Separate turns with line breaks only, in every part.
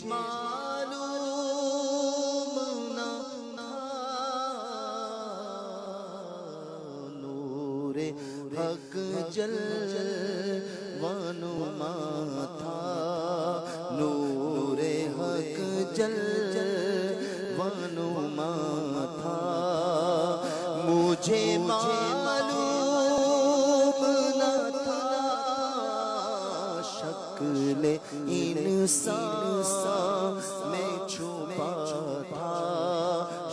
معلوم نہ تھا نور حق جلوہ تھا نور حق جلوہ تھا مجھے معلوم نہ تھا شکل انسان میں چھپا تھا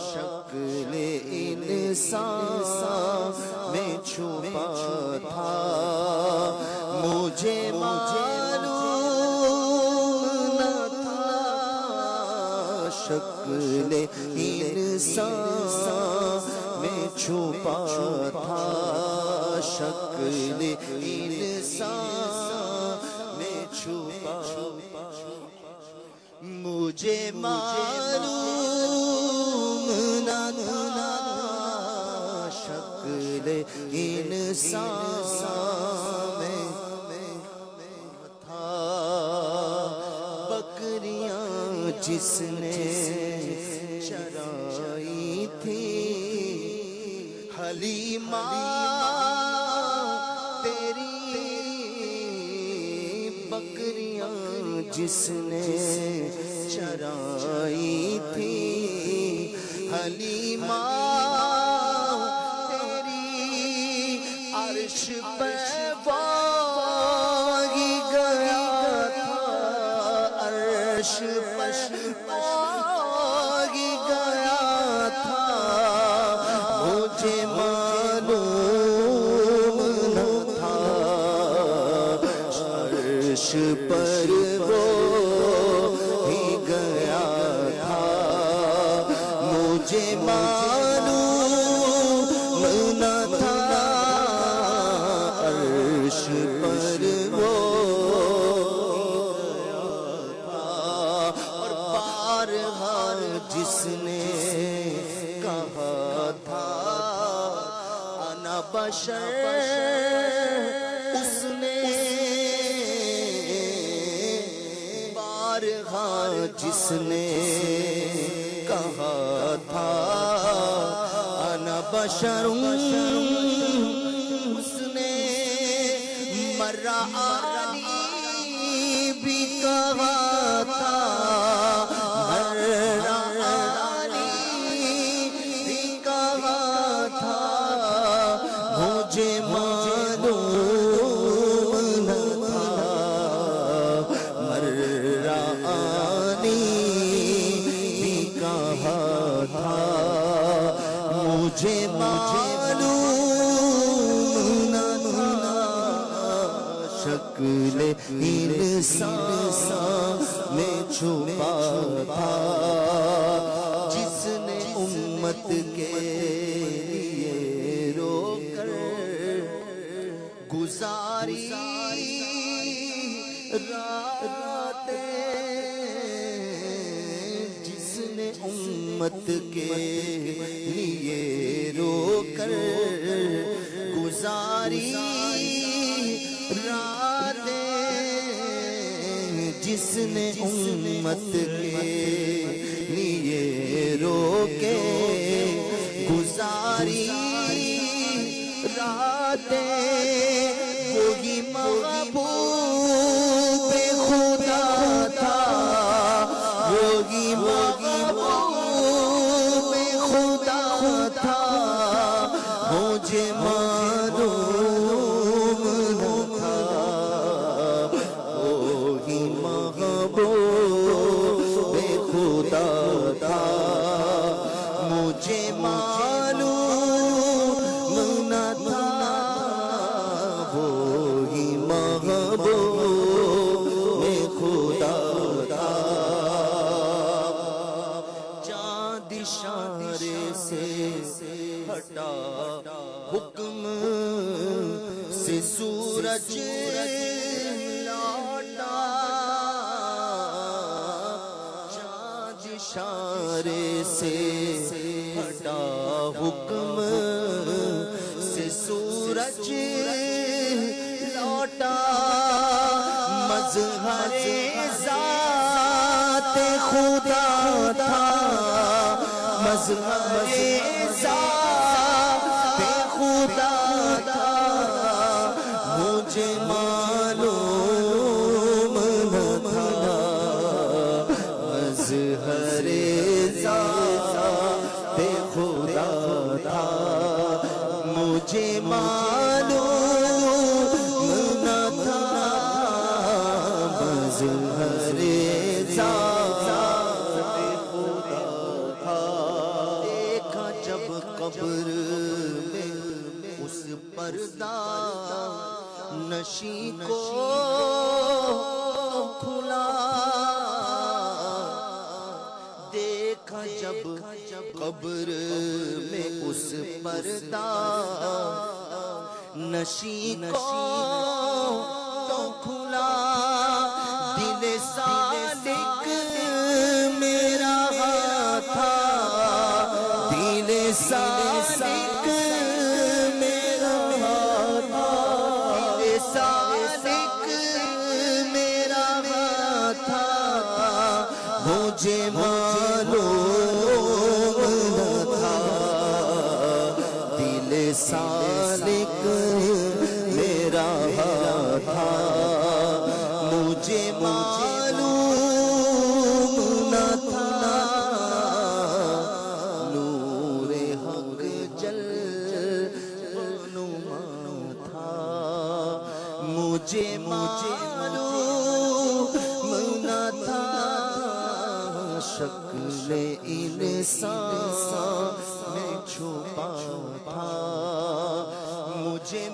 شکل انسان میں چھپا تھا مجھے معلوم نہ تھا شکل انسان میں چھپا تھا شکل انسان میں چھپا مجھے معلوم نہ تھا شکل انسان میں تھا بکریاں جس نے چرائی تھی حلیمہ تیری بکریاں جس نے چرائی تھی حلیمہ تیری عرش پہ واگی گیا تھا عرش پہ واگی گیا تھا مجھے معلوم نہ تھا عرش پر وہ ہی گیا تھا مجھے معلوم نہ تھا عرش پر وہ اور بارہا جس نے کہا تھا انا بشر اس نے بارہا جس نے کہا تھا انا بشر اس نے مرآنی بھی کہا تھا مرآنی بھی کہا تھا مجھے معلوم نہ تھا مرآنی بھی کہا تھا مجھے معلوم نہ تھا شکل انسان میں چھپا تھا جس نے امت کے لیے رو کر گزاری راتیں جس نے امت کے لیے رو کر گزاری راتیں جس نے امت کے لیے رو کے گزاری راتیں وہی محبوب خدا تھا وہی محبوب خدا تھا مجھے معلوم نہ تھا وہی محبوب خدا تھا مجھے معلوم نہ تھا وہی محبوب خدا تھا چاند اشارے سے ہٹا حکم سے سورج لوٹا چاند اشارے سے ہٹا حکم سے سورج لوٹا مظہر ذات خدا تھا مظہر ذات خدا تھا مجھے معلوم نہ تھا مظہر ذات خدا تھا مجھے معلوم نہ تھا مظہر ذات خدا تھا دیکھا جب قبر میں اس پردہ نشی کو کھلا دیکھا جب قبر میں اس پردہ نشی کو تو کھلا دل سالک میرا تھا دل سالک میرا تھا دل سالک میرا تھا مجھے معلوم نہ تھا دل سالک میرا تھا مجھے معلوم نہ تھا نور حق جل نما تھا مجھے معلوم نہ تھا شکل انسان میں چھپا تھا مجھے